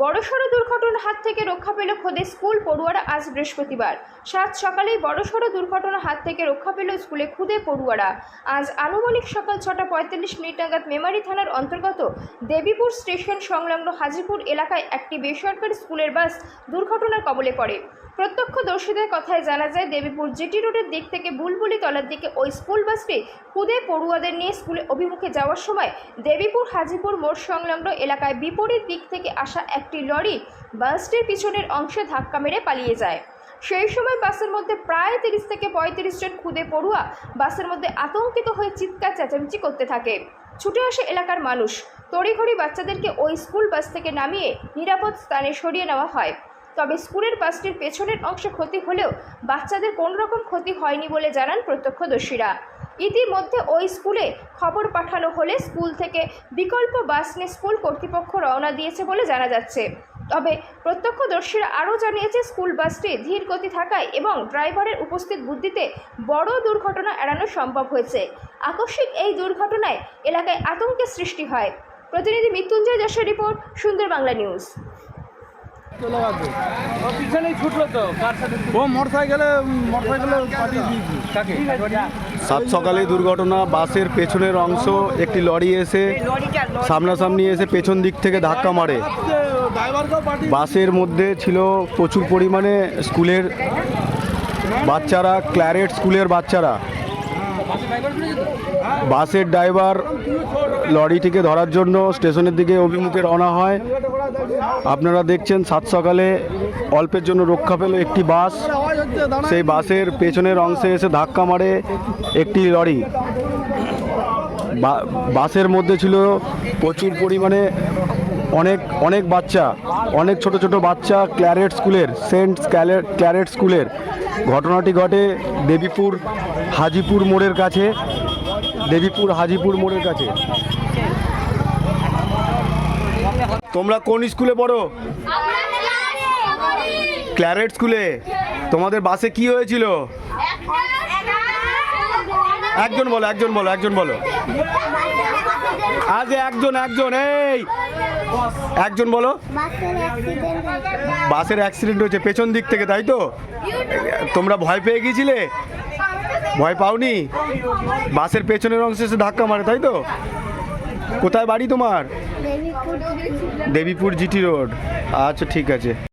বড়সড় দুর্ঘটনার হাত থেকে রক্ষা পেল খোদে স্কুল পড়ুয়ারা। আজ বৃহস্পতিবার সাত সকালেই বড়সড় দুর্ঘটনার হাত থেকে রক্ষা পেল স্কুলে খুদে পড়ুয়ারা। আজ আনুমানিক সকাল 6:45 নাগাদ মেমারি থানার অন্তর্গত দেবীপুর স্টেশন সংলগ্ন হাজিপুর এলাকায় একটি বেসরকারি স্কুলের বাস দুর্ঘটনার কবলে পড়ে। প্রত্যক্ষদর্শীদের কথায় জানা যায়, দেবীপুর জিটি রোডের দিক থেকে বুলবুলি তলার দিকে ওই স্কুল বাসটি খুদে পড়ুয়াদের নিয়ে স্কুলে অভিমুখে যাওয়ার সময় দেবীপুর হাজিপুর মোড় সংলগ্ন এলাকায় বিপরীত দিক থেকে আসা একটি লরি বাসটির পিছনের অংশে ধাক্কা মেরে পালিয়ে যায়। সেই সময় বাসের মধ্যে প্রায় 30 থেকে 35 জন খুদে পড়ুয়া বাসের মধ্যে আতঙ্কিত হয়ে চিৎকার চেঁচামেচি করতে থাকে। ছুটে আসে এলাকার মানুষ। তড়িঘড়ি বাচ্চাদেরকে ওই স্কুল বাস থেকে নামিয়ে নিরাপদ স্থানে সরিয়ে নেওয়া হয়। তবে স্কুলের বাসটির পেছনের অংশে ক্ষতি হলেও বাচ্চাদের কোনো রকম ক্ষতি হয়নি বলে জানান প্রত্যক্ষদর্শীরা। ইতিমধ্যে ওই স্কুলে খবর পাঠানো হলে স্কুল থেকে বিকল্প বাস নিয়ে স্কুল কর্তৃপক্ষ রওনা দিয়েছে বলে জানা যাচ্ছে। তবে প্রত্যক্ষদর্শীরা আরও জানিয়েছে, স্কুল বাসটি ধীর গতি থাকায় এবং ড্রাইভারের উপস্থিত বুদ্ধিতে বড় দুর্ঘটনা এড়ানো সম্ভব হয়েছে। আকস্মিক এই দুর্ঘটনায় এলাকায় আতঙ্কের সৃষ্টি হয়। প্রতিনিধি মৃত্যুঞ্জয় যশের রিপোর্ট, সুন্দর বাংলা নিউজ। সাত সকালে দুর্ঘটনা। বাসের পেছনের অংশ একটি লরি এসে সামনাসামনি এসে পেছন দিক থেকে ধাক্কা মারে। বাসের মধ্যে ছিল প্রচুর পরিমাণে স্কুলের বাচ্চারা, ক্ল্যারেট স্কুলের বাচ্চারা। বাসের ড্রাইভার লরিটিকে ধরার জন্য স্টেশনের দিকে অভিমুখে রওনা হয়। আপনারা দেখছেন সাত সকালে অল্পের জন্য রক্ষা পেল একটি বাস। সেই বাসের পেছনের অংশে এসে ধাক্কা মারে একটি লরি। বাসের মধ্যে ছিল প্রচুর পরিমাণে অনেক বাচ্চা, অনেক ছোট ছোট বাচ্চা ক্ল্যারেট স্কুলের, সেন্ট ক্ল্যারেট স্কুলের। ঘটনাটি ঘটে দেবীপুর হাজিপুর মোড়ের কাছে। তোমরা কোন স্কুলে পড়ো? ক্ল্যারেট স্কুলে। তোমাদের বাসে কি হয়েছিল? একজন বলো। আজ একজন বলো। বাসের অ্যাক্সিডেন্ট হয়েছে পেছন দিক থেকে, তাই তো? তোমরা ভয় পেয়ে গিয়েছিলে? ভয় পাওনি? বাসের পেছনের অংশে এসে ধাক্কা মারে, তাই তো? কোথায় বাড়ি তোমার? Debipur GT road. আচ্ছা, ঠিক আছে।